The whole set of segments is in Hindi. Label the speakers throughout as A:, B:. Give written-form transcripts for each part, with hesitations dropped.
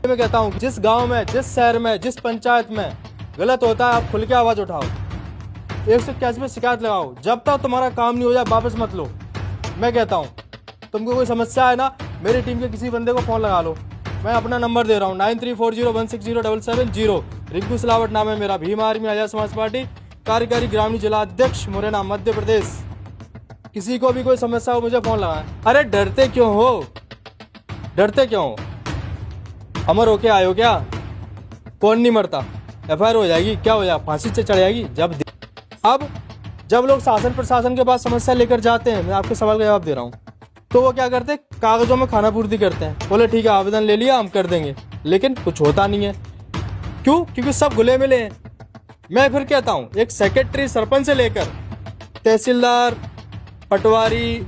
A: मैं कहता हूँ जिस गांव में, जिस शहर में, जिस पंचायत में गलत होता है आप खुल के आवाज उठाओ, 181 पे शिकायत लगाओ। जब तक तुम्हारा काम नहीं हो जाए वापस मत लो। मैं कहता हूँ तुमको कोई समस्या है ना, मेरी टीम के किसी बंदे को फोन लगा लो। मैं अपना नंबर दे रहा हूँ 9340160770। रिंकू सिलावट नाम है मेरा, भीम आर्मी आजाद समाज पार्टी कार्यकारी ग्रामीण जिला अध्यक्ष मुरैना मध्य प्रदेश। किसी को भी कोई समस्या हो मुझे फोन लगाए। अरे डरते क्यों हो, डरते क्यों हो? अमर होके आयो क्या? कौन नहीं मरता? FIR हो जाएगी, क्या हो जाएगा, फांसी से चढ़ जाएगी। अब जब लोग शासन प्रशासन के पास समस्या लेकर जाते हैं, मैं आपके सवाल का जवाब दे रहा हूँ, तो वो क्या करते हैं, कागजों में खाना पूर्ति करते हैं। बोले ठीक है आवेदन ले लिया हम कर देंगे, लेकिन कुछ होता नहीं है। क्यों? क्योंकि सब घुले मिले हैं। मैं फिर कहता हूँ एक सेक्रेटरी सरपंच से लेकर तहसीलदार, पटवारी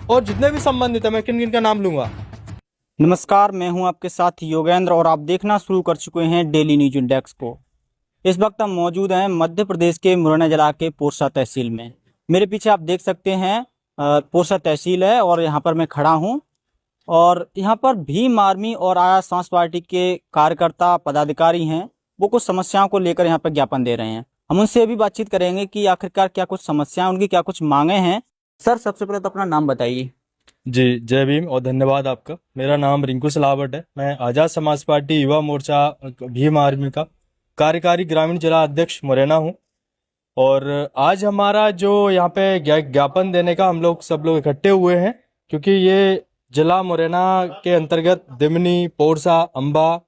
A: और जितने भी संबंधित है, मैं किन किन का नाम लूंगा।
B: नमस्कार, मैं हूं आपके साथ योगेंद्र और आप देखना शुरू कर चुके हैं डेली न्यूज इंडेक्स को। इस वक्त हम मौजूद हैं मध्य प्रदेश के मुरैना जिला के पोरसा तहसील में। मेरे पीछे आप देख सकते हैं पोरसा तहसील है और यहाँ पर मैं खड़ा हूँ और यहाँ पर भीम आर्मी और आजाद समाज पार्टी के कार्यकर्ता पदाधिकारी हैं, वो कुछ समस्याओं को लेकर यहाँ पर ज्ञापन दे रहे हैं। हम उनसे भी बातचीत करेंगे कि आखिरकार क्या कुछ समस्याएं, उनकी क्या कुछ मांगे हैं। सर, सबसे पहले तो अपना नाम बताइए।
A: जी जय भीम और धन्यवाद आपका। मेरा नाम रिंकू सिलावट है। मैं आजाद समाज पार्टी युवा मोर्चा भीम आर्मी का कार्यकारी ग्रामीण जिला अध्यक्ष मुरैना हूँ। और आज हमारा जो यहाँ पे ज्ञापन देने का हम लोग सब लोग इकट्ठे हुए हैं, क्योंकि ये जिला मुरैना के अंतर्गत दिमनी, पोरसा, अंबा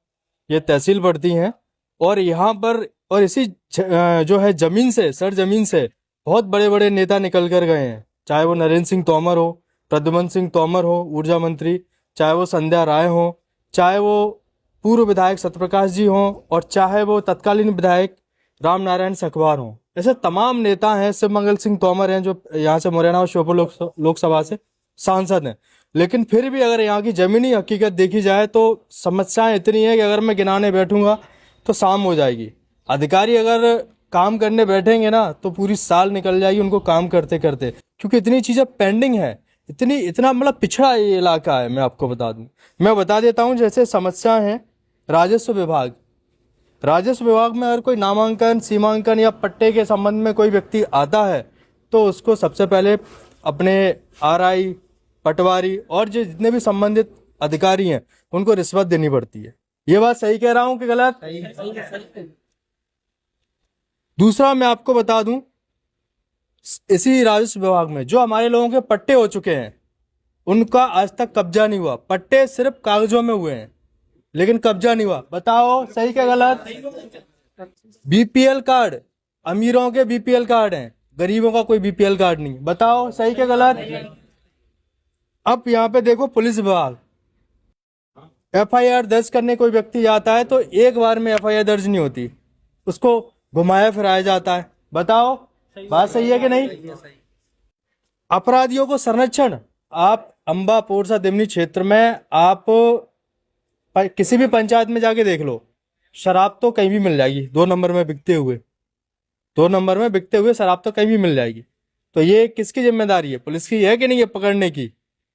A: ये तहसील पड़ती हैं। और यहाँ पर और इसी जो है जमीन से, सर जमीन से बहुत बड़े बड़े नेता निकल कर गए हैं, चाहे वो नरेंद्र सिंह तोमर हो, प्रद्युमन सिंह तोमर हो ऊर्जा मंत्री, चाहे वो संध्या राय हो, चाहे वो पूर्व विधायक सत्यप्रकाश जी हो, और चाहे वो तत्कालीन विधायक राम नारायण सखवार हो। ऐसे तमाम नेता हैं। शिवमंगल सिंह तोमर हैं जो यहाँ से मुरैना और श्योपुर लोकसभा से सांसद हैं। लेकिन फिर भी अगर यहाँ की जमीनी हकीकत देखी जाए तो समस्याएं इतनी है कि अगर मैं गिनाने बैठूंगा तो शाम हो जाएगी। अधिकारी अगर काम करने बैठेंगे ना तो पूरी साल निकल जाएगी उनको काम करते करते, क्योंकि इतनी चीजें पेंडिंग है, इतना मतलब पिछड़ा ये इलाका है। मैं आपको बता दूं, मैं बता देता हूं, जैसे समस्या है राजस्व विभाग। राजस्व विभाग में अगर कोई नामांकन, सीमांकन या पट्टे के संबंध में कोई व्यक्ति आता है तो उसको सबसे पहले अपने RI, पटवारी और जो जितने भी संबंधित अधिकारी हैं उनको रिश्वत देनी पड़ती है। ये बात सही कह रहा हूं कि गलत? दूसरा मैं आपको बता दूं, इसी राजस्व विभाग में जो हमारे लोगों के पट्टे हो चुके हैं उनका आज तक कब्जा नहीं हुआ। पट्टे सिर्फ कागजों में हुए हैं लेकिन कब्जा नहीं हुआ। बताओ सही क्या गलत? BPL कार्ड, अमीरों के BPL कार्ड हैं, गरीबों का कोई BPL कार्ड नहीं। बताओ सही क्या गलत? अब यहाँ पे देखो पुलिस विभाग, FIR दर्ज करने कोई व्यक्ति जाता है तो एक बार में FIR दर्ज नहीं होती, उसको घुमाया फिराया जाता है। बताओ बात सही है कि नहीं? अपराधियों को संरक्षण, आप अंबा, पोरसा, दिमनी क्षेत्र में आप किसी भी पंचायत में जाके देख लो, शराब तो कहीं भी मिल जाएगी। 2 नंबर में बिकते हुए, 2 नंबर में बिकते हुए शराब तो कहीं भी मिल जाएगी। तो ये किसकी जिम्मेदारी है? पुलिस की है कि नहीं है पकड़ने की?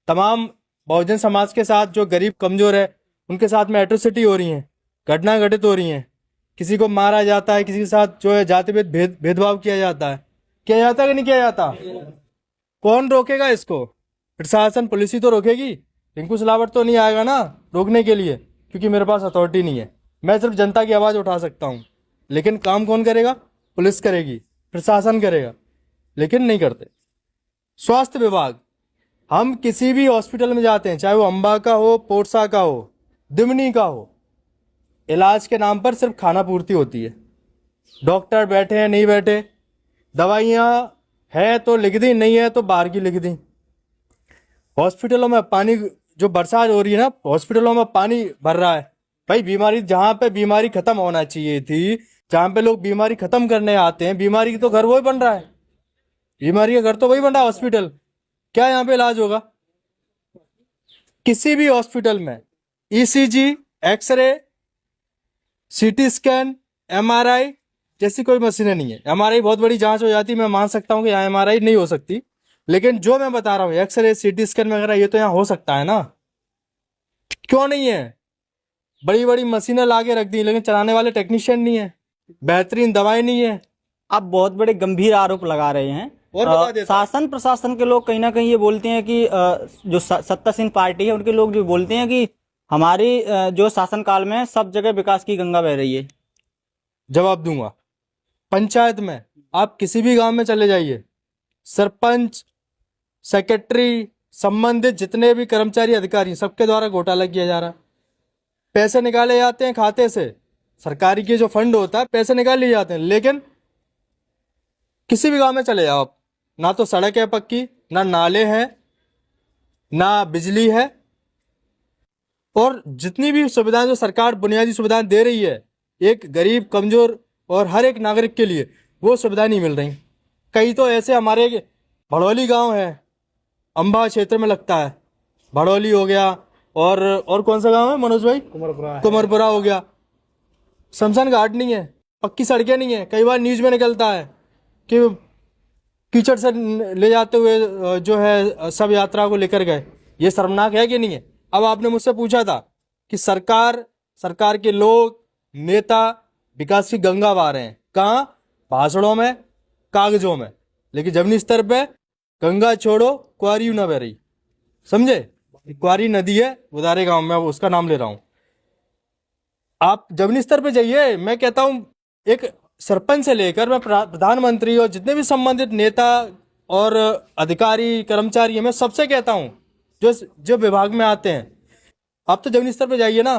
A: तमाम बहुजन समाज के साथ जो गरीब कमजोर है उनके साथ में एट्रोसिटी हो रही है, घटना घटित हो रही हैं। किसी को मारा जाता है, किसी के साथ जो है जाति भेदभाव किया जाता है। किया जाता है कि नहीं किया जाता? कौन रोकेगा इसको? प्रशासन, पुलिस ही तो रोकेगी। रिंकू सिलावट तो नहीं आएगा ना रोकने के लिए, क्योंकि मेरे पास अथॉरिटी नहीं है। मैं सिर्फ जनता की आवाज उठा सकता हूँ, लेकिन काम कौन करेगा? पुलिस करेगी, प्रशासन करेगा, लेकिन नहीं करते। स्वास्थ्य विभाग, हम किसी भी हॉस्पिटल में जाते हैं, चाहे वो अंबा का हो, पोरसा का हो, दिमनी का हो, इलाज के नाम पर सिर्फ खाना पूर्ति होती है। डॉक्टर बैठे हैं, नहीं बैठे, दवाइयाँ है तो लिख दी, नहीं है तो बाहर की लिख दी। हॉस्पिटलों में पानी, जो बरसात हो रही है ना, हॉस्पिटलों में पानी भर रहा है। भाई बीमारी, जहां पे बीमारी खत्म होना चाहिए थी, जहां पे लोग बीमारी खत्म करने आते हैं, बीमारी की तो घर वही बन रहा है। बीमारी का घर तो वही बन रहा है, हॉस्पिटल। क्या यहाँ पे इलाज होगा? किसी भी हॉस्पिटल में ECG, X-ray, CT scan, MRI जैसी कोई मशीनें नहीं है। MRI बहुत बड़ी जांच हो जाती है, मैं मान सकता हूँ कि यहाँ MRI नहीं हो सकती, लेकिन जो मैं बता रहा हूँ एक्सरे, CT स्कैन वगैरह, ये तो यहाँ हो सकता है ना। क्यों नहीं है? बड़ी बड़ी मशीनें ला के रख दी, लेकिन चलाने वाले टेक्नीशियन नहीं है, बेहतरीन दवाई नहीं है।
B: आप बहुत बड़े गंभीर आरोप लगा रहे हैं।
A: और बता देता हूं।
B: शासन प्रशासन के लोग कहीं ना कहीं ये बोलते हैं कि जो सत्तासीन पार्टी है उनके लोग जो बोलते हैं कि हमारी जो शासनकाल में सब जगह विकास की गंगा बह रही है।
A: जवाब दूंगा। पंचायत में आप किसी भी गांव में चले जाइए, सरपंच, सेक्रेटरी, संबंधित जितने भी कर्मचारी अधिकारी, सबके द्वारा घोटाला किया जा रहा है। पैसे निकाले जाते हैं खाते से, सरकारी के जो फंड होता है पैसे निकाल लिए जाते हैं, लेकिन किसी भी गांव में चले जाओ आप, ना तो सड़क है पक्की, ना नाले हैं, ना बिजली है, और जितनी भी सुविधाएं जो सरकार बुनियादी सुविधाएं दे रही है एक गरीब, कमजोर और हर एक नागरिक के लिए, वो सुविधाएं नहीं मिल रही। कई तो ऐसे हमारे भड़ौली गांव है, अंबा क्षेत्र में लगता है, भड़ौली हो गया, और कौन सा गांव है मनोज भाई? कुमरपुरा हो गया। शमशान घाट नहीं है, पक्की सड़कें नहीं है। कई बार न्यूज में निकलता है कि कीचड़ से ले जाते हुए जो है सब यात्रा को लेकर गए। ये शर्मनाक है कि नहीं है? अब आपने मुझसे पूछा था कि सरकार के लोग, नेता विकास की गंगा बहा रहे हैं। कहाँ? भाषणों में, कागजों में, लेकिन जमीनी स्तर पे गंगा छोड़ो, क्वारी ना बह रही। समझे? क्वारी नदी है बुधारे गांव में, उसका नाम ले रहा हूं। आप जमीनी स्तर पे जाइए, मैं कहता हूं एक सरपंच से लेकर मैं प्रधानमंत्री और जितने भी संबंधित नेता और अधिकारी, कर्मचारी हैं, मैं सबसे कहता हूं जो विभाग में आते हैं, आप तो जमीनी स्तर पे जाइए ना,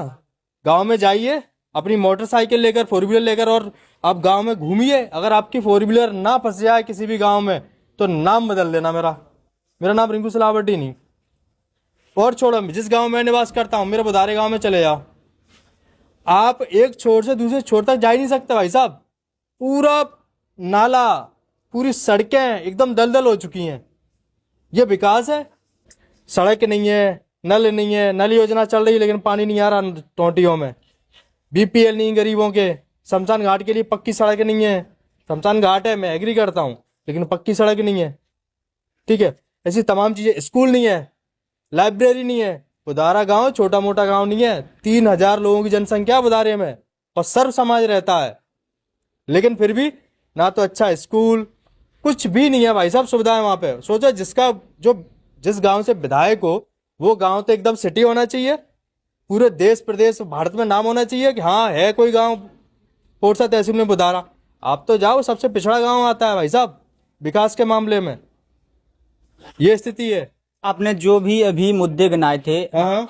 A: गांव में जाइए अपनी मोटरसाइकिल लेकर, 4 व्हीलर लेकर, और आप गांव में घूमिए। अगर आपकी 4 व्हीलर ना फंस जाए किसी भी गांव में तो नाम बदल देना। मेरा नाम रिंकू सिलावटी नहीं। और छोड़ो, जिस गांव में निवास करता हूं, मेरे बुधारे गांव में चले जाओ, आप एक छोर से दूसरे छोर तक जा ही नहीं सकते भाई साहब। पूरा नाला, पूरी सड़कें एकदम दलदल हो चुकी हैं। ये विकास है? सड़क नहीं है, नल नहीं है, नल योजना चल रही है लेकिन पानी नहीं आ रहा टोंटियों में। बीपीएल नहीं गरीबों के। शमशान घाट के लिए पक्की सड़क नहीं है। शमशान घाट है, मैं एग्री करता हूँ, लेकिन पक्की सड़क नहीं है। ठीक है, ऐसी तमाम चीजें। स्कूल नहीं है, लाइब्रेरी नहीं है। बुधारा गांव छोटा मोटा गांव नहीं है, 3000 लोगों की जनसंख्या बुधारे में, और सर्व समाज रहता है, लेकिन फिर भी ना तो अच्छा स्कूल, कुछ भी नहीं है भाई साहब सुविधाएं वहां पे। सोचो, जिस गांव से विधायक हो वो गांव तो एकदम सिटी होना चाहिए, पूरे देश प्रदेश भारत में नाम होना चाहिए कि हाँ है कोई गांव पोरसा तहसील में बुधारा। आप तो जाओ, सबसे पिछड़ा गांव आता है भाई साहब विकास के मामले में। ये स्थिति है।
B: आपने जो भी अभी मुद्दे गिनाए थे,
A: हाँ।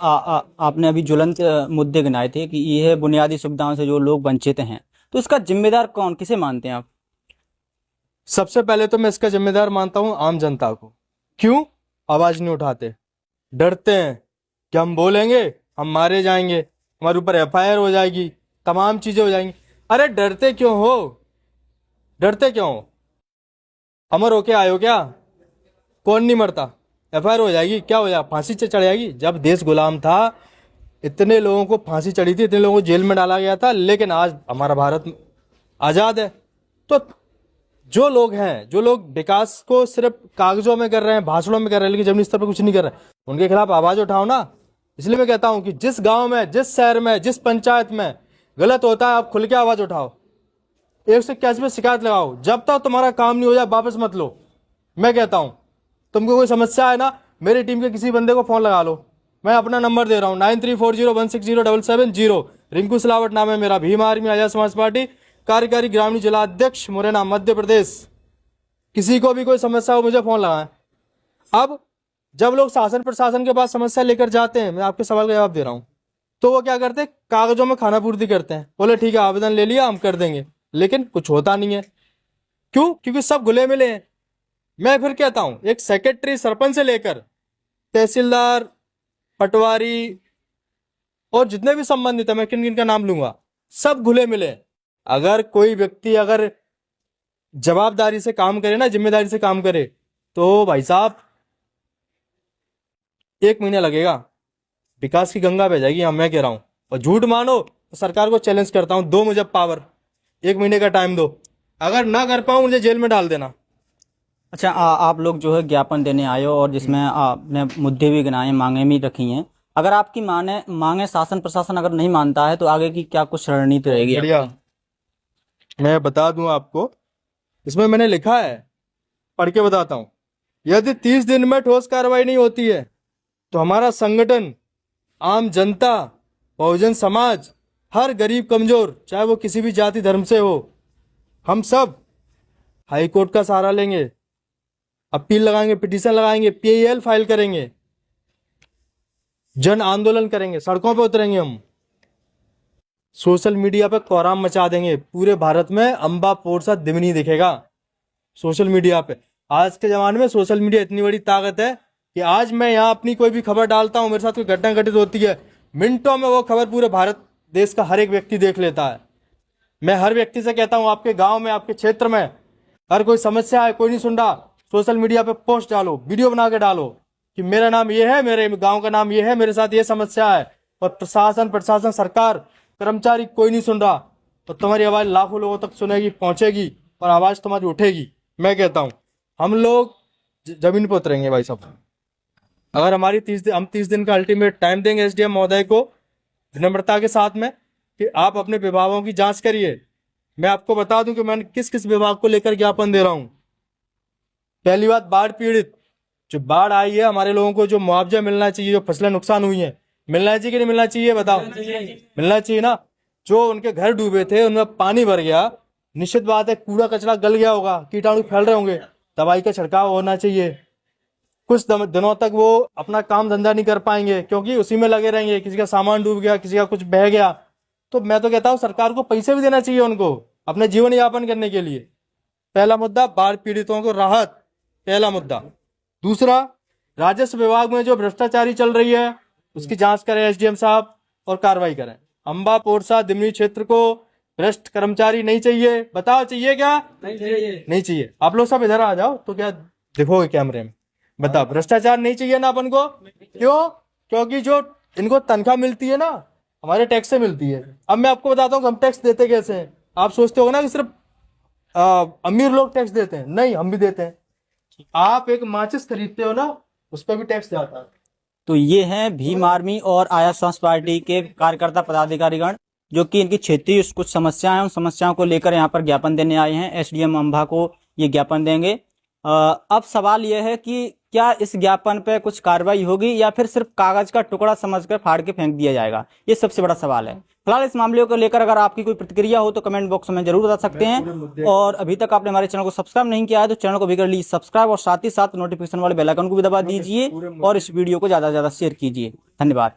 B: आपने अभी ज्वलंत मुद्दे गिनाए थे कि ये बुनियादी सुविधाओं से जो लोग वंचित हैं, तो इसका जिम्मेदार कौन, किसे मानते हैं आप?
A: सबसे पहले तो मैं इसका जिम्मेदार मानता हूं आम जनता को। क्यों? आवाज नहीं उठाते, डरते हैं कि हम बोलेंगे हम मारे जाएंगे, हमारे ऊपर एफआईआर हो जाएगी, तमाम चीजें हो जाएंगी। अरे डरते क्यों हो? डरते क्यों हो? अमर होके आयो क्या? कौन नहीं मरता? एफआईआर हो जाएगी, क्या हो जाएगा? फांसी से चढ़ जाएगी। जब देश गुलाम था, इतने लोगों को फांसी चढ़ी थी, इतने लोगों को जेल में डाला गया था, लेकिन आज हमारा भारत आजाद है। तो जो लोग विकास को सिर्फ कागजों में कर रहे हैं, भाषणों में कर रहे हैं, लेकिन जमीनी स्तर पर कुछ नहीं कर रहे, उनके खिलाफ आवाज उठाओ ना। इसलिए मैं कहता हूं कि जिस गांव में, जिस शहर में, जिस पंचायत में गलत होता है, आप खुल के आवाज उठाओ, 181 पे शिकायत लगाओ। जब तक तुम्हारा काम नहीं हो जाए वापस मत लो। मैं कहता हूं तुमको कोई समस्या है ना, मेरी टीम के किसी बंदे को फोन लगा लो। मैं अपना नंबर दे रहा हूं 9340160770। रिंकू सिलावट नाम है मेरा, भीम आर्मी आजाद समाज पार्टी कार्यकारी ग्रामीण जिला अध्यक्ष, मुरैना, मध्य प्रदेश। किसी को भी कोई समस्या हो मुझे फोन लगाएं। अब जब लोग शासन प्रशासन के पास समस्या लेकर जाते हैं, मैं आपके सवाल का जवाब दे रहा हूं, तो वो क्या करते हैं? कागजों में खाना पूर्ति करते हैं। बोले ठीक है, आवेदन ले लिया, हम कर देंगे, लेकिन कुछ होता नहीं है। क्यों? क्योंकि सब घुले मिले हैं। मैं फिर कहता हूं, एक सेक्रेटरी, सरपंच से लेकर तहसीलदार, पटवारी और जितने भी संबंधित है, मैं किन किन का नाम लूंगा, सब घुले मिले। अगर कोई व्यक्ति अगर जवाबदारी से काम करे ना, जिम्मेदारी से काम करे, तो भाई साहब 1 महीना लगेगा, विकास की गंगा बह जाएगी। मैं कह रहा हूं, और झूठ मानो तो सरकार को चैलेंज करता हूं, दो मुझे पावर, 1 महीने का टाइम दो, अगर ना कर पाऊं मुझे जेल में डाल देना।
B: अच्छा, आप लोग जो है ज्ञापन देने आए हो और जिसमें आपने मुद्दे भी गिनाए, मांगे भी रखी हैं। अगर आपकी मांगे शासन प्रशासन अगर नहीं मानता है तो आगे की क्या कुछ रणनीति रहेगी?
A: बढ़िया, मैं बता दूं आपको, इसमें मैंने लिखा है, पढ़ के बताता हूं। यदि 30 दिन में ठोस कार्रवाई नहीं होती है तो हमारा संगठन, आम जनता, बहुजन समाज, हर गरीब कमजोर, चाहे वो किसी भी जाति धर्म से हो, हम सब हाई कोर्ट का सहारा लेंगे, अपील लगाएंगे, पिटीशन लगाएंगे, पीआईएल फाइल करेंगे, जन आंदोलन करेंगे, सड़कों पे उतरेंगे हम, सोशल मीडिया पे कोहराम मचा देंगे। पूरे भारत में अंबा पोरसा दिमनी दिखेगा सोशल मीडिया पे। आज के जमाने में सोशल मीडिया इतनी बड़ी ताकत है कि आज मैं यहाँ अपनी कोई भी खबर डालता हूँ, मेरे साथ कोई घटना घटित होती है, मिनटों में वो खबर पूरे भारत देश का हर एक व्यक्ति देख लेता है। मैं हर व्यक्ति से कहता हूँ, आपके गांव में, आपके क्षेत्र में अगर कोई समस्या है, कोई नहीं सुन रहा, सोशल मीडिया पे पोस्ट डालो, वीडियो बना के डालो कि मेरा नाम ये है, मेरे गांव का नाम ये है, मेरे साथ ये समस्या है, और प्रशासन, सरकार, कर्मचारी कोई नहीं सुन रहा, तो तुम्हारी आवाज लाखों लोगों तक सुनेगी, पहुंचेगी, और आवाज तुम्हारी उठेगी। मैं कहता हूं हम लोग जमीन पर उतरेंगे भाई साहब। अगर हमारी 30 दिन का अल्टीमेट टाइम देंगे एसडीएम महोदय को, विनम्रता के साथ में, कि आप अपने विभागों की जांच करिए। मैं आपको बता दूं कि मैंने किस किस विभाग को लेकर ज्ञापन दे रहा हूं। पहली बात, बाढ़ पीड़ित, जो बाढ़ आई है, हमारे लोगों को जो मुआवजा मिलना चाहिए, जो फसलें नुकसान हुई हैं, मिलना चाहिए कि नहीं मिलना चाहिए, बताओ? मिलना चाहिए ना। जो उनके घर डूबे थे, उनमें पानी भर गया, निश्चित बात है कूड़ा कचरा गल गया होगा, कीटाणु फैल रहे होंगे, दवाई का छिड़काव होना चाहिए। कुछ दिनों तक वो अपना काम धंधा नहीं कर पाएंगे क्योंकि उसी में लगे रहेंगे, किसी का सामान डूब गया, किसी का कुछ बह गया। तो मैं तो कहता हूं सरकार को पैसे भी देना चाहिए उनको अपने जीवन यापन करने के लिए। पहला मुद्दा, बाढ़ पीड़ितों को राहत, पहला मुद्दा। दूसरा, राजस्व विभाग में जो भ्रष्टाचारी चल रही है उसकी जांच करें एसडीएम साहब और कार्रवाई करें। अंबा पोरसा दिमनी क्षेत्र को भ्रष्ट कर्मचारी नहीं चाहिए। बताओ चाहिए क्या? नहीं चाहिए। आप लोग सब इधर आ जाओ तो क्या दिखोगे कैमरे में। बताओ, भ्रष्टाचार नहीं चाहिए ना अपन को। क्यों? क्योंकि जो इनको तनख्वाह मिलती है ना, हमारे टैक्स से मिलती है। अब मैं आपको बताता हूँ हम टैक्स देते कैसे हैं। आप सोचते हो ना कि सिर्फ अमीर लोग टैक्स देते हैं, नहीं, हम भी देते हैं। आप एक माचिस खरीदते हो ना, उस पर भी टैक्स जाता है।
B: तो ये हैं भीम आर्मी और आया समाज पार्टी के कार्यकर्ता पदाधिकारीगण, जो कि इनकी क्षेत्रीय कुछ समस्याएं हैं, उन समस्याओं को लेकर यहाँ पर ज्ञापन देने आए हैं। एसडीएम अंबा को ये ज्ञापन देंगे। अब सवाल यह है कि क्या इस ज्ञापन पे कुछ कार्रवाई होगी या फिर सिर्फ कागज का टुकड़ा समझकर फाड़ के फेंक दिया जाएगा, ये सबसे बड़ा सवाल है। फिलहाल इस मामले को लेकर अगर आपकी कोई प्रतिक्रिया हो तो कमेंट बॉक्स में जरूर बता सकते हैं। और अभी तक आपने हमारे चैनल को सब्सक्राइब नहीं किया है तो चैनल को भी कर लीजिए सब्सक्राइब, और साथ ही साथ नोटिफिकेशन वाले बेल आइकन को भी दबा दीजिए, और इस वीडियो को ज्यादा से ज्यादा शेयर कीजिए। धन्यवाद।